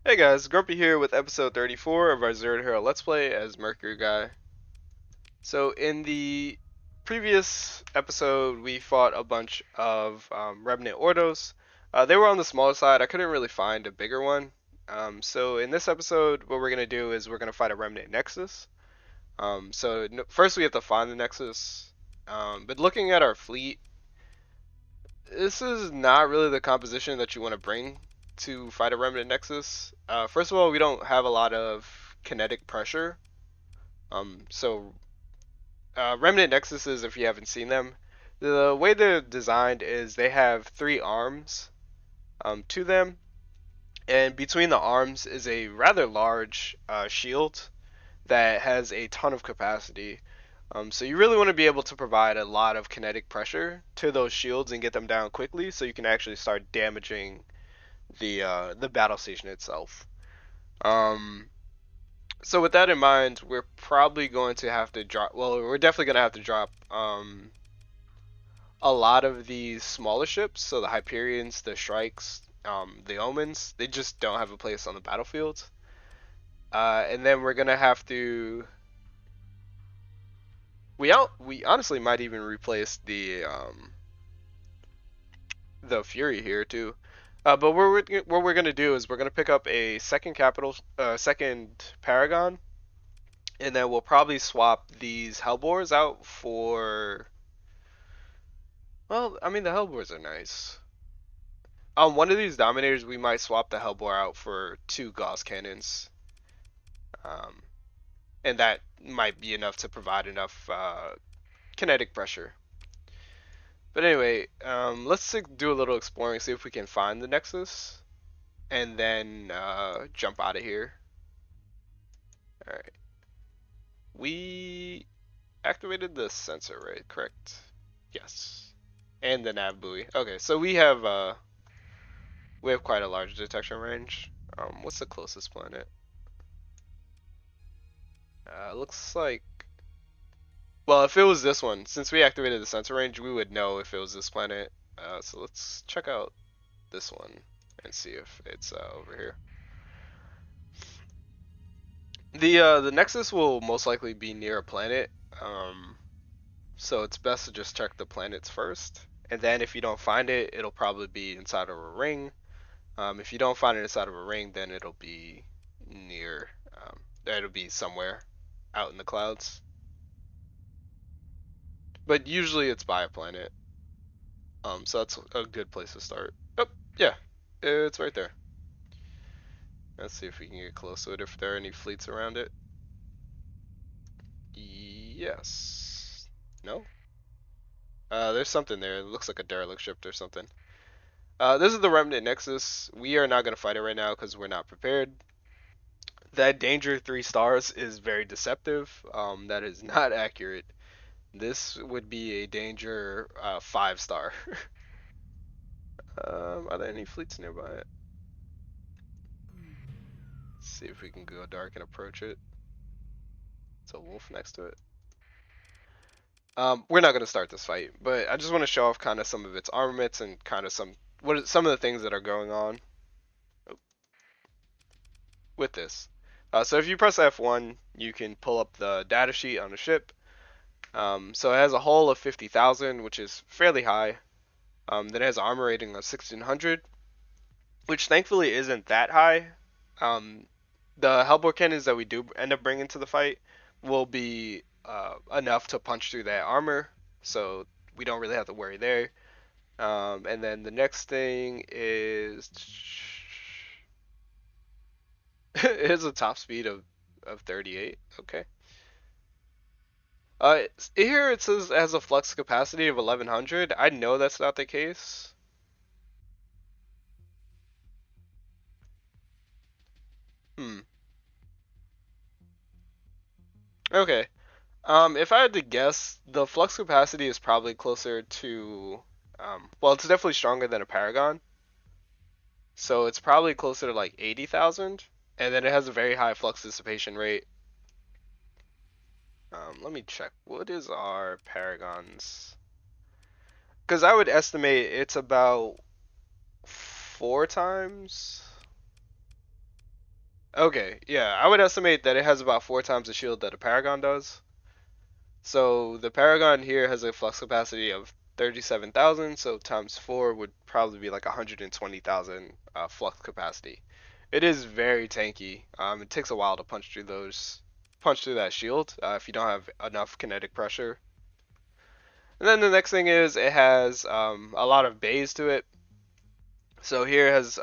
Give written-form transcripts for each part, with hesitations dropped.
Hey guys, Grumpy here with episode 34 of our Zero to Hero Let's Play as Mercury Guy. So in the previous episode, we fought a bunch of Revenant Ordos. They were on the smaller side. I couldn't really find a bigger one. So in this episode, what we're going to do is we're going to fight a Remnant Nexus. First we have to find the Nexus. But looking at our fleet, this is not really the composition that you want to bring to fight a Remnant Nexus. First of all, we don't have a lot of kinetic pressure. Remnant Nexuses, if you haven't seen them, the way they're designed is they have three arms to them, and between the arms is a rather large shield that has a ton of capacity. So you really want to be able to provide a lot of kinetic pressure to those shields and get them down quickly, so you can actually start damaging the battle station itself. Um, so with that in mind, we're probably going to have to drop. Well, we're definitely going to have to drop a lot of these smaller ships. So the Hyperions, the Shrikes, the Omens, they just don't have a place on the battlefield. And then we're gonna have to. We honestly might even replace the Fury here too. But what we're gonna do is we're gonna pick up a second Paragon, and then we'll probably swap these Hellbores out for. Well, I mean the Hellbores are nice. On one of these Dominators, we might swap the Hellbore out for two Gauss Cannons, um, and that might be enough to provide enough kinetic pressure. But anyway, let's do a little exploring, see if we can find the Nexus, and then jump out of here. Alright. We activated the sensor, right? Correct? Yes. And the nav buoy. Okay, so we have quite a large detection range. What's the closest planet? Looks like. Well, if it was this one, since we activated the sensor range, we would know if it was this planet. So let's check out this one and see if it's over here. The Nexus will most likely be near a planet, so it's best to just check the planets first, and then if you don't find it, it'll probably be inside of a ring. If you don't find it inside of a ring, then it'll be near, it'll be somewhere out in the clouds. But usually it's by a planet, so that's a good place to start. Oh, yeah, it's right there. Let's see if we can get close to it, if there are any fleets around it. Yes. No? There's something there. It looks like a derelict ship or something. This is the Remnant Nexus. We are not going to fight it right now because we're not prepared. That danger 3 stars is very deceptive. That is not accurate. This would be a danger 5 star. Are there any fleets nearby it? Let's see if we can go dark and approach it. It's a wolf next to it. We're not going to start this fight, but I just want to show off kind of some of its armaments and kind of some of the things that are going on with this. So if you press F1, you can pull up the data sheet on the ship. So it has a hull of 50,000, which is fairly high. Then it has armor rating of 1600, which thankfully isn't that high. The Hellbore cannons that we do end up bringing to the fight will be enough to punch through that armor, so we don't really have to worry there. And then the next thing is it has a top speed of 38. Okay. Here it says it has a flux capacity of 1100. I know that's not the case. Hmm. Okay. If I had to guess, the flux capacity is probably closer to, well, it's definitely stronger than a Paragon. So it's probably closer to like 80,000. And then it has a very high flux dissipation rate. Let me check. What is our Paragons? Because I would estimate it's about 4 times. Okay, yeah, I would estimate that it has about 4 times the shield that a Paragon does. So the Paragon here has a flux capacity of 37,000, so times 4 would probably be like 120,000 flux capacity. It is very tanky. It takes a while to punch through that shield if you don't have enough kinetic pressure. And then the next thing is it has a lot of bays to it. So here it has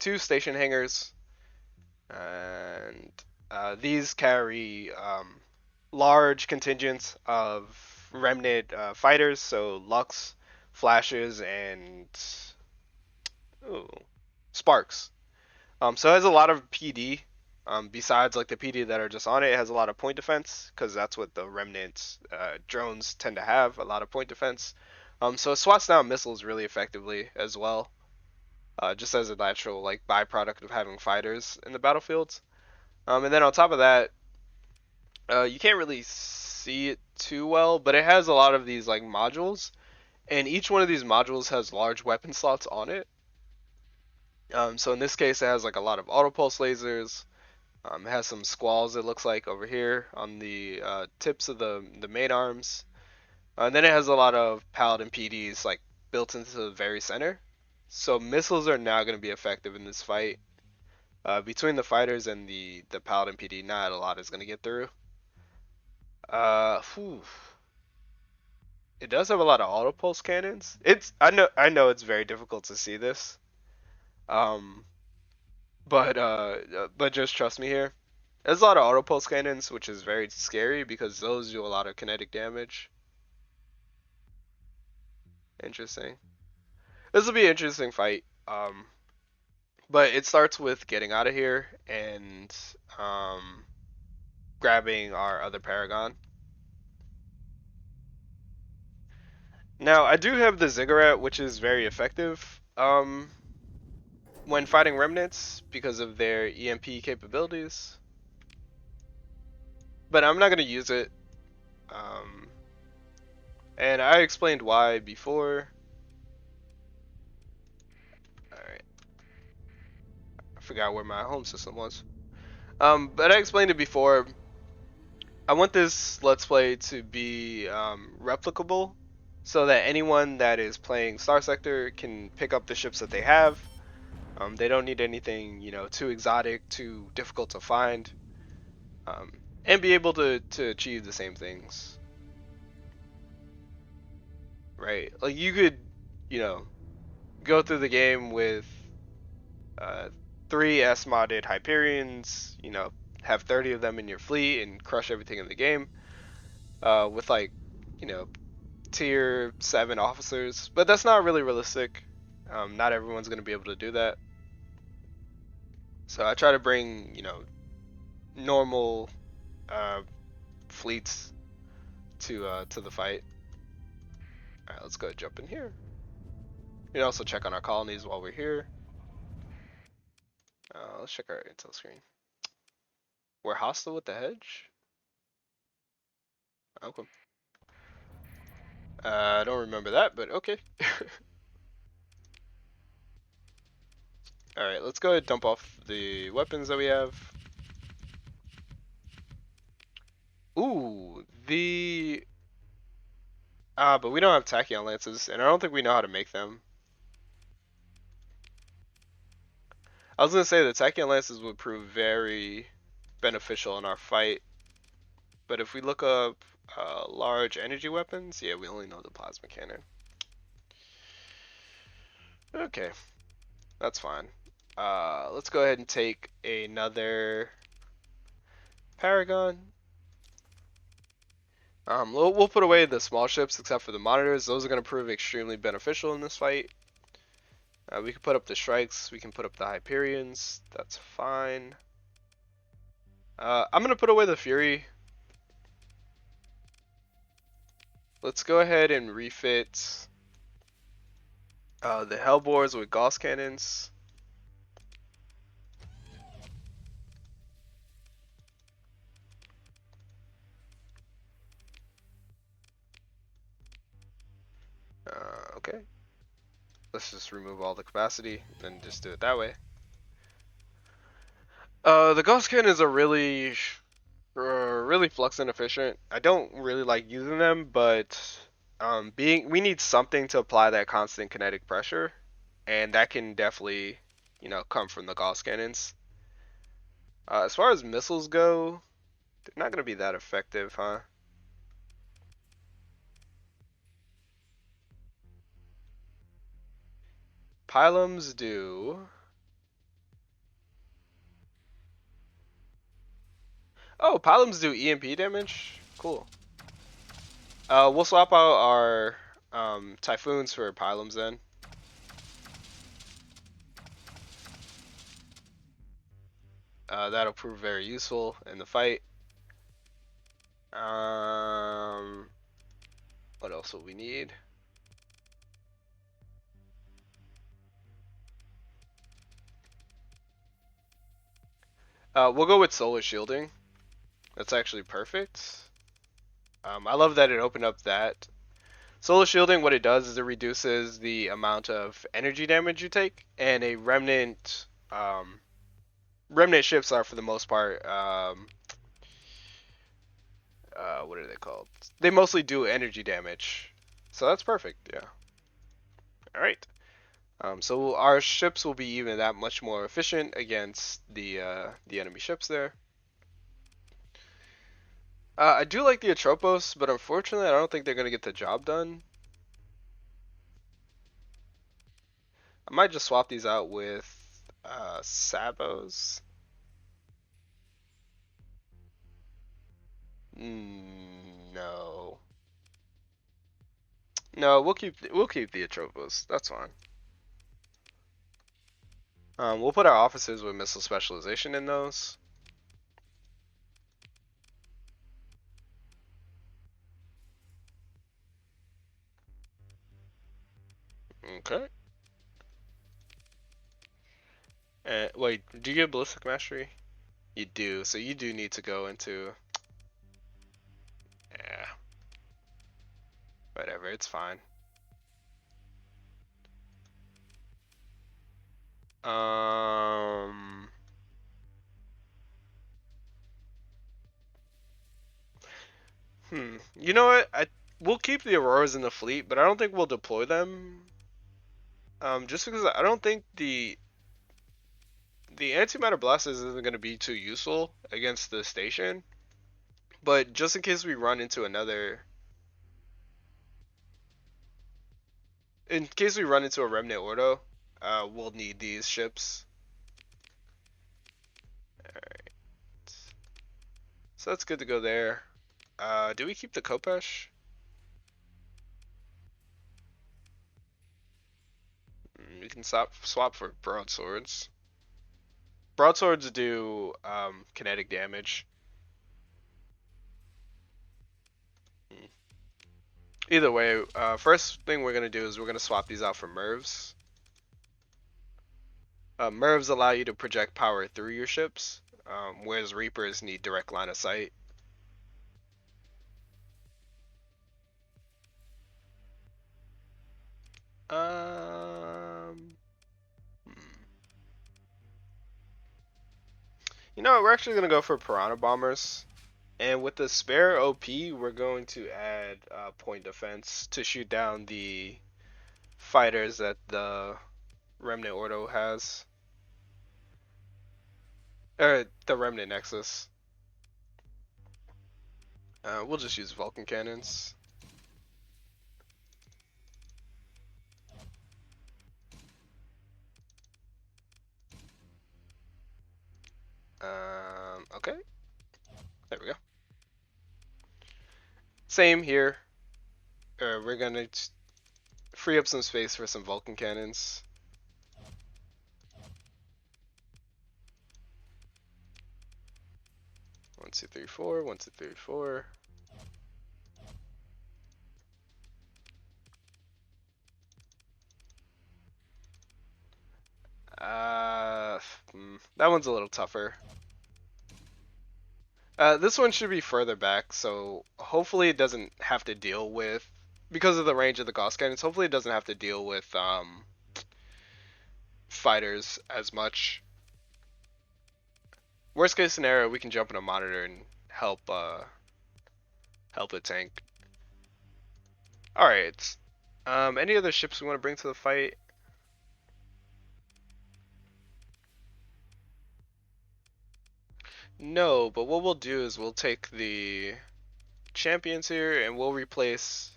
2 station hangars, and these carry large contingents of remnant fighters, so Lux, Flashes, and ooh, Sparks. So it has a lot of PD. Besides like the PD that are just on it, it has a lot of point defense because that's what the remnant drones tend to have, a lot of point defense. So it swats down missiles really effectively as well, just as a natural like byproduct of having fighters in the battlefields. And then on top of that, you can't really see it too well, but it has a lot of these like modules, and each one of these modules has large weapon slots on it. So in this case, it has like a lot of auto pulse lasers. It has some squalls. It looks like over here on the tips of the main arms, and then it has a lot of paladin PDs like built into the very center. So missiles are now going to be effective in this fight. Between the fighters and the paladin PD, not a lot is going to get through. Whew. It does have a lot of auto pulse cannons. I know it's very difficult to see this. Um but just trust me here. There's a lot of auto pulse cannons, which is very scary because those do a lot of kinetic damage. Interesting. This will be an interesting fight. But it starts with getting out of here and um grabbing our other Paragon. Now I do have the Ziggurat, which is very effective. When fighting remnants because of their EMP capabilities. But I'm not going to use it. Um, and I explained why before. Alright, I forgot where my home system was. But I explained it before. I want this Let's Play to be replicable so that anyone that is playing Starsector can pick up the ships that they have. They don't need anything, too exotic, too difficult to find, um, and be able to achieve the same things, right? Like you could, you know, go through the game with uh, 3 S-modded Hyperions, have 30 of them in your fleet and crush everything in the game with like, you know, tier 7 officers. But that's not really realistic. Not everyone's going to be able to do that. So I try to bring, normal uh, fleets to the fight. All right, let's go jump in here. You can also check on our colonies while we're here. Let's check our intel screen. We're hostile with the hedge? Okay. I don't remember that, but okay. Alright, let's go ahead and dump off the weapons that we have. Ooh, but we don't have tachyon lances, and I don't think we know how to make them. I was gonna say the tachyon lances would prove very beneficial in our fight, but if we look up large energy weapons, yeah, we only know the plasma cannon. Okay, that's fine. Let's go ahead and take another Paragon. We'll put away the small ships except for the monitors. Those are going to prove extremely beneficial in this fight. We can put up the strikes. We can put up the Hyperions. That's fine. I'm going to put away the Fury. Let's go ahead and refit the Hellbores with Gauss cannons. Okay. Let's just remove all the capacity and just do it that way. The Ghost Cannons are really flux inefficient. I don't really like using them, but being we need something to apply that constant kinetic pressure, and that can definitely, come from the Gauss cannons. As far as missiles go, they're not gonna be that effective, huh? Pylums do. Oh, pylums do EMP damage. Cool. We'll swap out our typhoons for pylums then. That'll prove very useful in the fight. Um, what else will we need? We'll go with solar shielding. That's actually perfect. I love that it opened up that. Solar shielding, what it does is it reduces the amount of energy damage you take, and a remnant ships are for the most part, what are they called? They mostly do energy damage, so that's perfect. Yeah. All right. So our ships will be even that much more efficient against the enemy ships there. I do like the Atropos, but unfortunately, I don't think they're gonna get the job done. I might just swap these out with Sabos. No, no, we'll keep the Atropos. That's fine. We'll put our officers with missile specialization in those. Okay. Wait, do you get ballistic mastery? You do, so you do need to go into. Yeah, whatever, it's fine. Um, You know what? We'll keep the Auroras in the fleet, but I don't think we'll deploy them. Just because I don't think the antimatter blasters isn't going to be too useful against the station. But just in case we run into in case we run into a remnant ordo, we'll need these ships. Alright. So that's good to go there. Do we keep the Kopesh? We can swap for broadswords. Broadswords do kinetic damage. Either way, first thing we're gonna do is we're gonna swap these out for Mervs. Mervs allow you to project power through your ships, whereas Reapers need direct line of sight. Um, you know what? We're actually gonna go for Piranha Bombers, and with the spare OP, we're going to add point defense to shoot down the fighters that the Remnant Ordo has, or the Remnant Nexus. We'll just use Vulcan cannons. Okay. There we go. Same here. We're gonna free up some space for some Vulcan cannons. One, two, three, four. 1, 2, 3, 4. That one's a little tougher. This one should be further back, so hopefully it doesn't have to deal with, because of the range of the Gauss cannons, hopefully it doesn't have to deal with fighters as much. Worst case scenario, we can jump in a monitor and help help the tank. All right. Any other ships we want to bring to the fight? No, but what we'll do is we'll take the champions here and we'll replace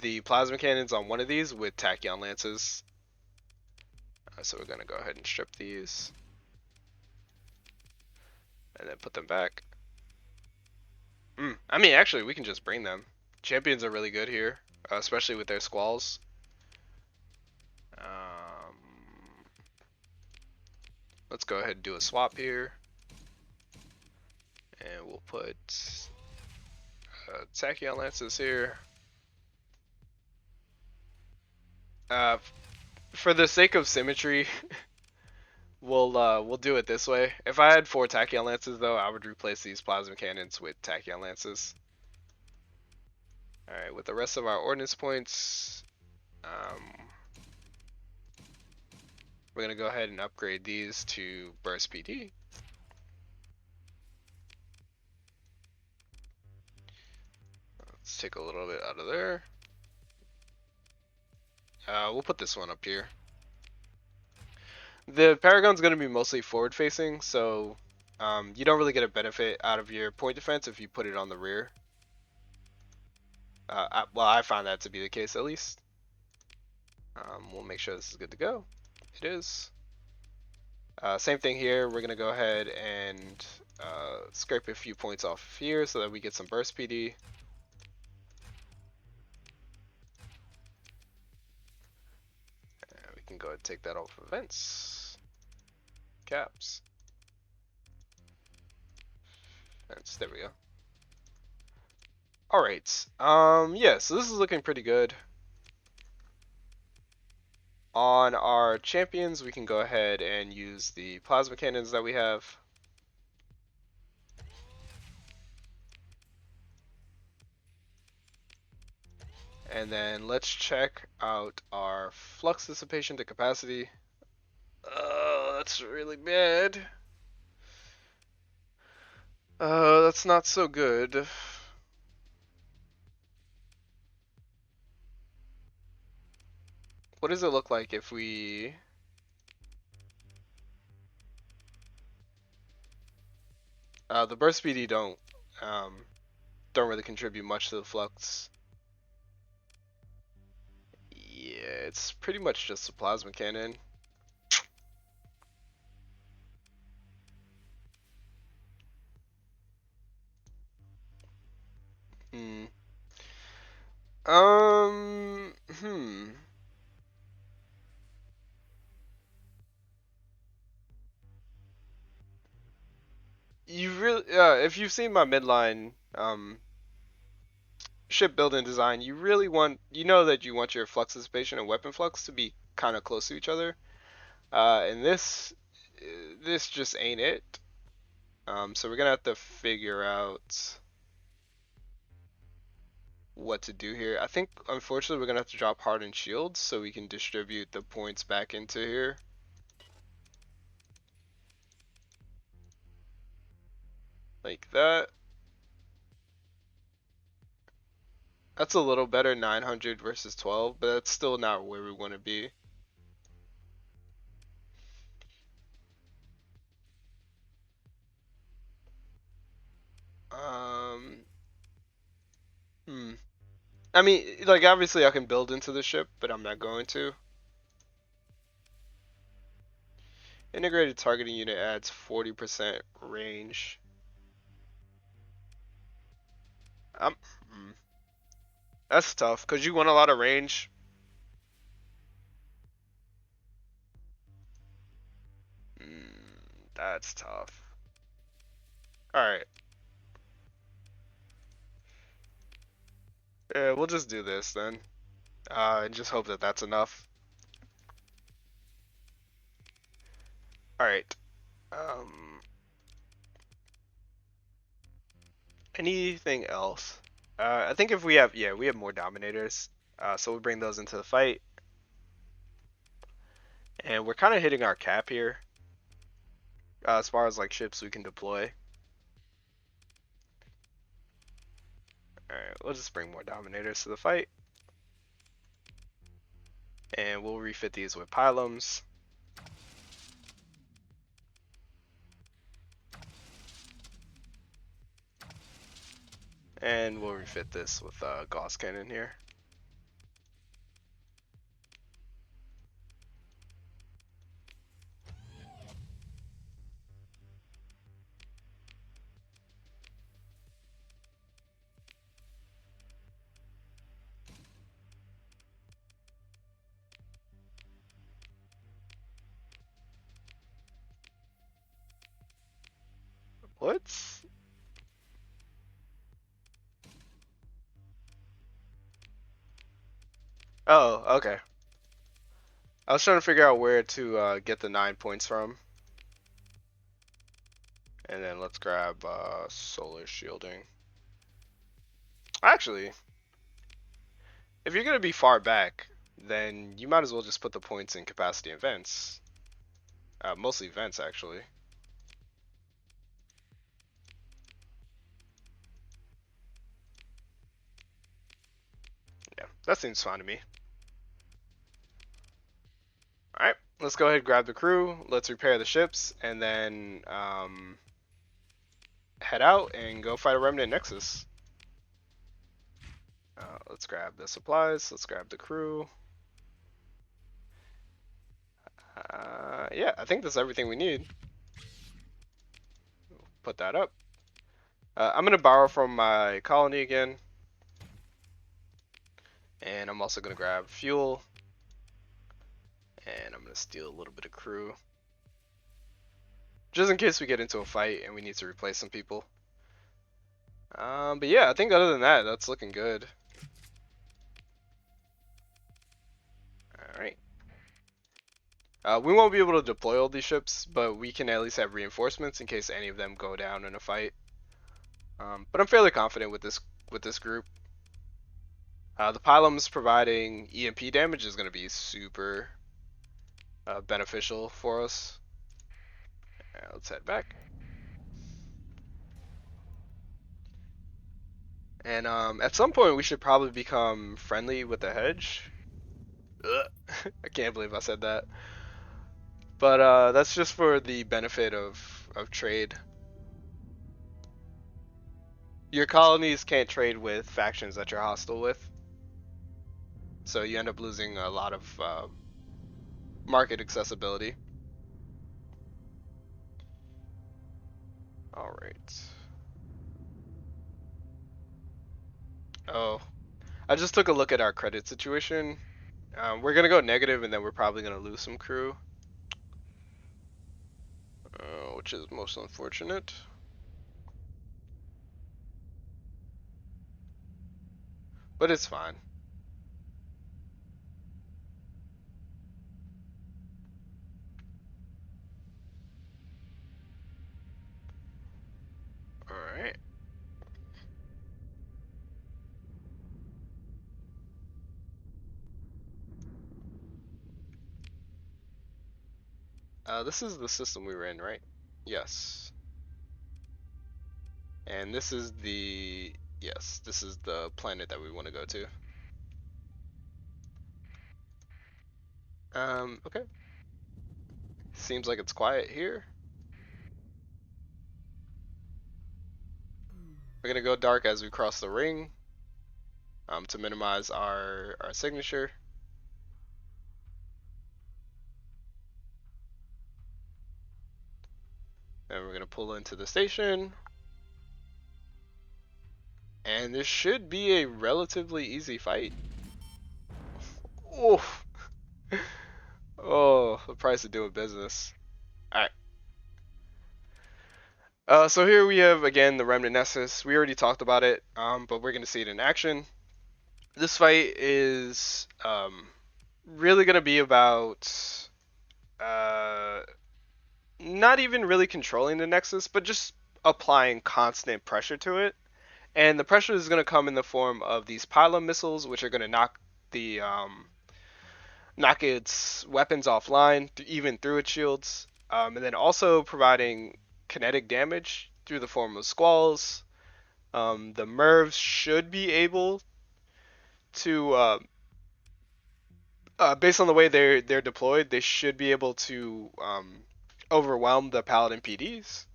the plasma cannons on one of these with tachyon lances. So we're gonna go ahead and strip these and then put them back. I mean, actually, we can just bring them. Champions are really good here, especially with their squalls. Let's go ahead and do a swap here. And we'll put tachyon lances here. For the sake of symmetry, we'll do it this way. If I had 4 tachyon lances, though, I would replace these plasma cannons with tachyon lances. All right, with the rest of our ordnance points, we're gonna go ahead and upgrade these to burst PD. Let's take a little bit out of there. We'll put this one up here. The Paragon's going to be mostly forward facing, so you don't really get a benefit out of your point defense if you put it on the rear. Well, I found that to be the case at least. We'll make sure this is good to go. It is. Same thing here. We're going to go ahead and scrape a few points off here so that we get some burst PD. We can go ahead and take that off events. Caps. Events, there we go. Alright, yeah, so this is looking pretty good. On our champions, we can go ahead and use the plasma cannons that we have. And then let's check out our flux dissipation to capacity. Oh, that's really bad. That's not so good. What does it look like if we... the burst speedy don't really contribute much to the flux. Yeah, it's pretty much just a plasma cannon. You really, if you've seen my midline ship building design, you really want, you know that you want your flux dissipation and weapon flux to be kind of close to each other. And this just ain't it. So we're gonna have to figure out what to do here. I think unfortunately we're gonna have to drop hardened shields so we can distribute the points back into here. Like that. That's a little better, 900 versus 12, but that's still not where we want to be. I mean, like, obviously I can build into the ship, but I'm not going to. Integrated targeting unit adds 40% range. That's tough, because you want a lot of range. That's tough. Alright. Yeah, we'll just do this then. And just hope that that's enough. Alright. Anything else? I think if we have, yeah, we have more dominators. So we'll bring those into the fight. And we're kind of hitting our cap here. as far as like ships we can deploy. Alright, we'll just bring more Dominators to the fight. And we'll refit these with pylons. And we'll refit this with Gauss Cannon here. What's... Oh, okay. I was trying to figure out where to get the 9 points from. And then let's grab solar shielding. Actually, if you're gonna be far back, then you might as well just put the points in capacity and vents. Mostly vents, actually. Yeah, that seems fine to me. Alright, let's go ahead and grab the crew. Let's repair the ships, and then head out and go fight a Remnant Nexus. Let's grab the supplies. Let's grab the crew. Yeah, I think that's everything we need. Put that up. I'm going to borrow from my colony again. And I'm also going to grab fuel. And I'm going to steal a little bit of crew. Just in case we get into a fight and we need to replace some people. But yeah, I think other than that, that's looking good. Alright. We won't be able to deploy all these ships, but we can at least have reinforcements in case any of them go down in a fight. But I'm fairly confident with this group. The pylons providing EMP damage is going to be super beneficial for us. Alright, let's head back. And at some point we should probably become friendly with the hedge. Ugh. I can't believe I said that. But that's just for the benefit of trade. Your colonies can't trade with factions that you're hostile with. So you end up losing a lot of market accessibility. Alright. Oh, I just took a look at our credit situation. We're gonna go negative and then we're probably gonna lose some crew. Which is most unfortunate. But it's fine. Alright. This is the system we were in, right? Yes. And this is the... Yes, this is the planet that we want to go to. Okay. Seems like it's quiet here. We're gonna go dark as we cross the ring. To minimize our signature. And we're gonna pull into the station. And this should be a relatively easy fight. Oh, oh, the price of doing business. Alright. So here we have again the Remnant Nessus. We already talked about it, but we're gonna see it in action. This fight is really gonna be about not even really controlling the Nexus, but just applying constant pressure to it. And the pressure is going to come in the form of these pylon missiles, which are going to knock the knock its weapons offline, even through its shields. and then also providing kinetic damage through the form of squalls. The Mervs should be able to, based on the way they're deployed, they should be able to overwhelm the Paladin PDs.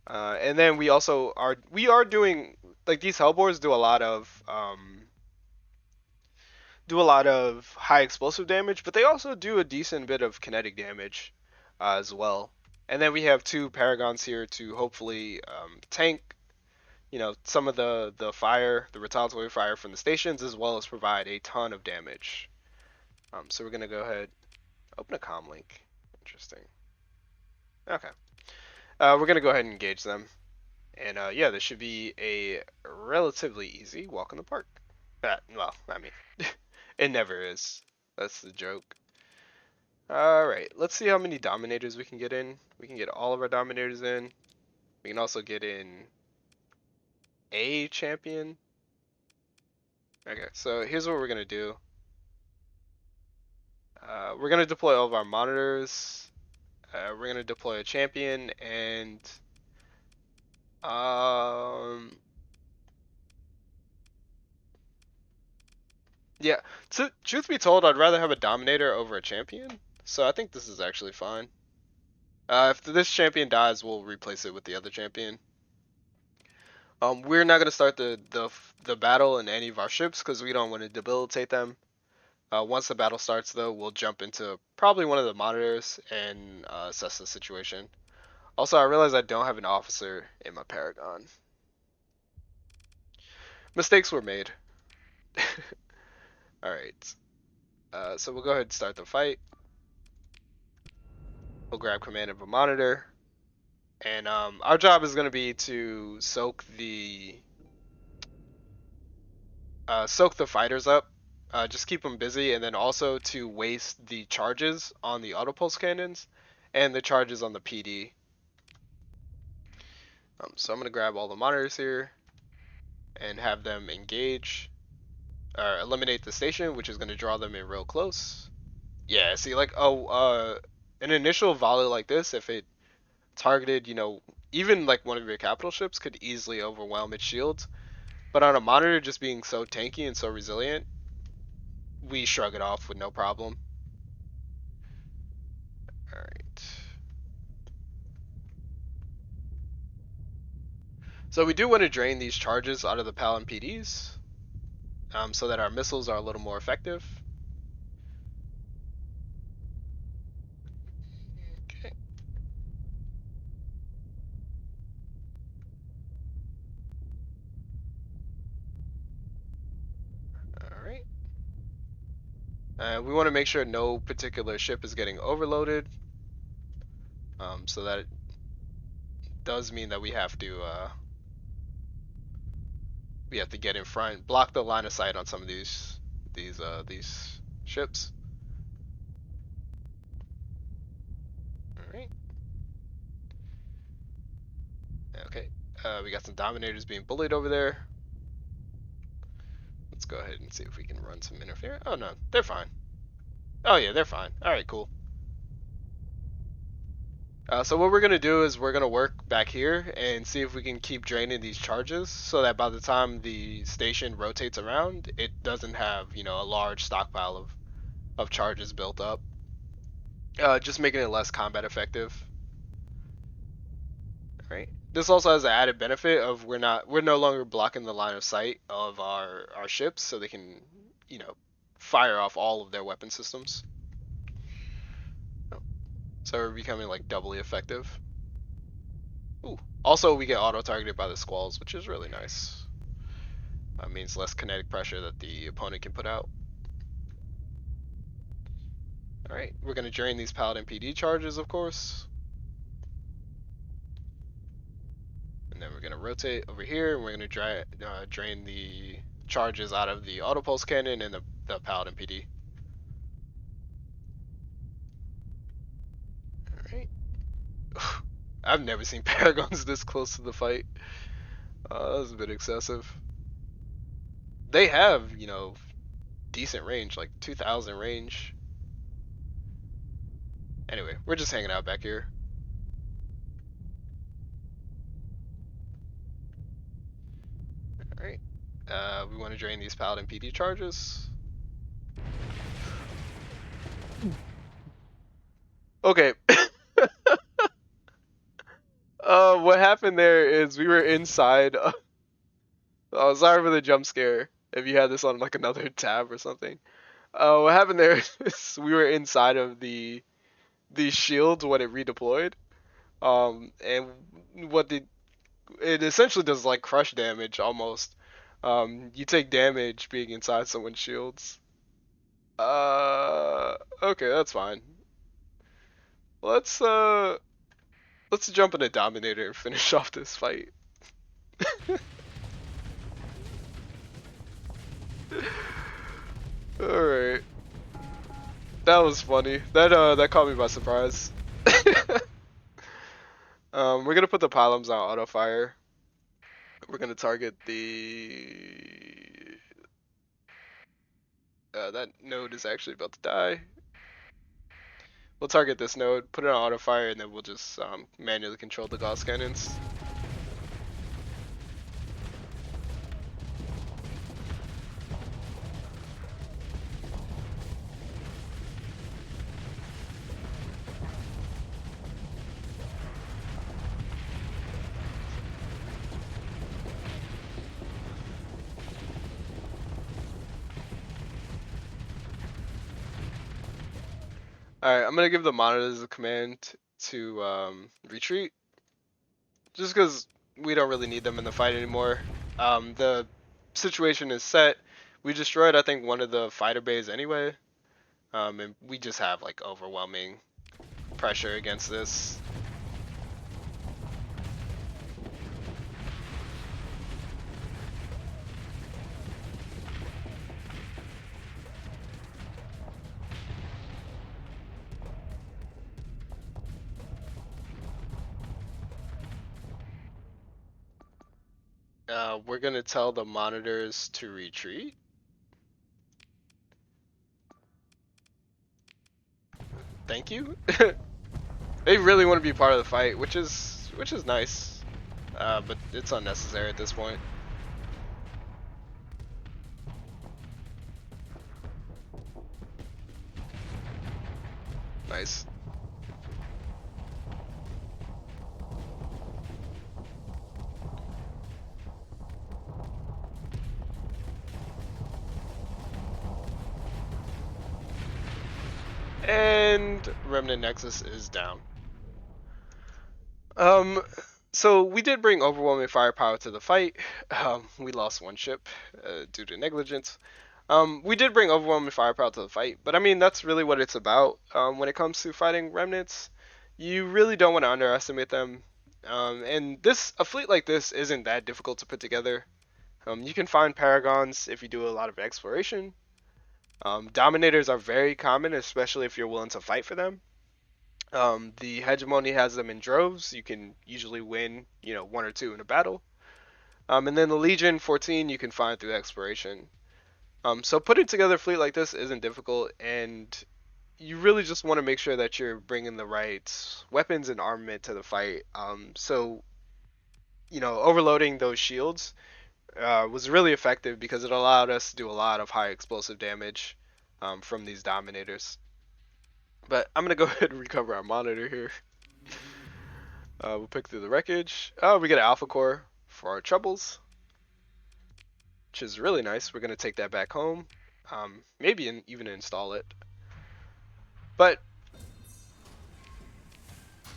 And then we are doing, like, these Hellbores do a lot of high explosive damage, but they also do a decent bit of kinetic damage as well. And then we have two Paragons here to hopefully tank, some of the fire, the retaliatory fire from the stations, as well as provide a ton of damage. So we're gonna go ahead, open a comm link. Interesting. Okay. We're gonna go ahead and engage them, and yeah, this should be a relatively easy walk in the park. Well, I mean, it never is. That's the joke. Alright, let's see how many Dominators we can get in. We can get all of our Dominators in. We can also get in a champion. Okay, so here's what we're going to do. We're going to deploy all of our monitors. We're going to deploy a champion, and yeah, truth be told, I'd rather have a Dominator over a champion. So I think this is actually fine. If this champion dies, we'll replace it with the other champion. We're not going to start the battle in any of our ships because we don't want to debilitate them. Once the battle starts, though, we'll jump into probably one of the monitors and assess the situation. Also, I realize I don't have an officer in my Paragon. Mistakes were made. Alright. So we'll go ahead and start the fight. We'll grab command of a monitor. And our job is going to be to soak the fighters up. Just keep them busy, and then also to waste the charges on the autopulse cannons and the charges on the PD. So I'm going to grab all the monitors here and have them engage or eliminate the station, which is going to draw them in real close. Yeah, see, like, an initial volley like this, if it targeted, even like one of your capital ships, could easily overwhelm its shields. But on a monitor just being so tanky and so resilient, we shrug it off with no problem. Alright. So we do want to drain these charges out of the Paladin PDs, so that our missiles are a little more effective. Okay. Alright. We want to make sure no particular ship is getting overloaded. So that it does mean that we have to get in front, block the line of sight on some of these ships. Alright. Okay. We got some Dominators being bullied over there. Let's go ahead and see if we can run some interference. Oh no, they're fine. Oh yeah, they're fine. Alright, cool. So what we're going to do is we're going to work back here and see if we can keep draining these charges so that by the time the station rotates around, it doesn't have, a large stockpile of charges built up. Just making it less combat effective. Right. This also has the added benefit of we're no longer blocking the line of sight of our ships, so they can, fire off all of their weapon systems. So we're becoming like doubly effective. Ooh. Also, we get auto-targeted by the squalls, which is really nice. That means less kinetic pressure that the opponent can put out. Alright, we're going to drain these Paladin PD charges, of course. And then we're going to rotate over here, and we're going to drain the charges out of the autopulse cannon and the Paladin PD. Alright. I've never seen Paragons this close to the fight. That was a bit excessive. They have, decent range, like 2,000 range. Anyway, we're just hanging out back here. All right. We want to drain these Paladin PD charges. Okay. What happened there is we were inside. Oh, sorry for the jump scare. If you had this on like another tab or something. What happened there is we were inside of the shield when it redeployed. And what did it essentially does like crush damage almost. You take damage being inside someone's shields. Okay, that's fine. Let's uh, let's jump into Dominator and finish off this fight. All right, that was funny. That caught me by surprise. We're gonna put the pylons on auto fire. We're gonna target the. That node is actually about to die. We'll target this node, put it on auto fire, and then we'll just manually control the Gauss cannons. Alright, I'm gonna give the monitors a command to retreat. Just because we don't really need them in the fight anymore. The situation is set. We destroyed, I think, one of the fighter bays anyway. And we just have like overwhelming pressure against this. We're gonna tell the monitors to retreat. Thank you. They really want to be part of the fight, which is nice. But it's unnecessary at this point. Nice. And Remnant Nexus is down. So we did bring overwhelming firepower to the fight. We lost one ship due to negligence. We did bring overwhelming firepower to the fight, but I mean that's really what it's about. When it comes to fighting remnants, you really don't want to underestimate them. And a fleet like this isn't that difficult to put together. You can find paragons if you do a lot of exploration. Dominators are very common, especially if you're willing to fight for them. The hegemony has them in droves. You can usually win, one or two in a battle. And then the Legion 14 you can find through exploration. So putting together a fleet like this isn't difficult, and you really just want to make sure that you're bringing the right weapons and armament to the fight. Overloading those shields was really effective because it allowed us to do a lot of high explosive damage from these Dominators. But I'm gonna go ahead and recover our monitor here. We'll pick through the wreckage. Oh, we get an alpha core for our troubles, which is really nice. We're gonna take that back home, maybe even install it. But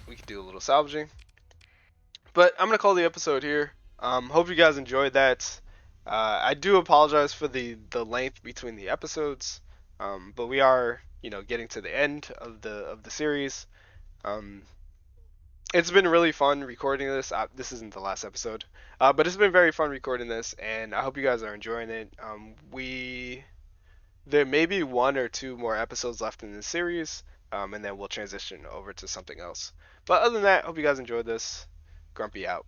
we can do a little salvaging. But I'm gonna call the episode here. Hope you guys enjoyed that. I do apologize for the length between the episodes, but we are getting to the end of the series. It's been really fun recording this. This isn't the last episode, but it's been very fun recording this, and I hope you guys are enjoying it. There may be one or two more episodes left in this series, and then we'll transition over to something else. But other than that, hope you guys enjoyed this. Grumpy out.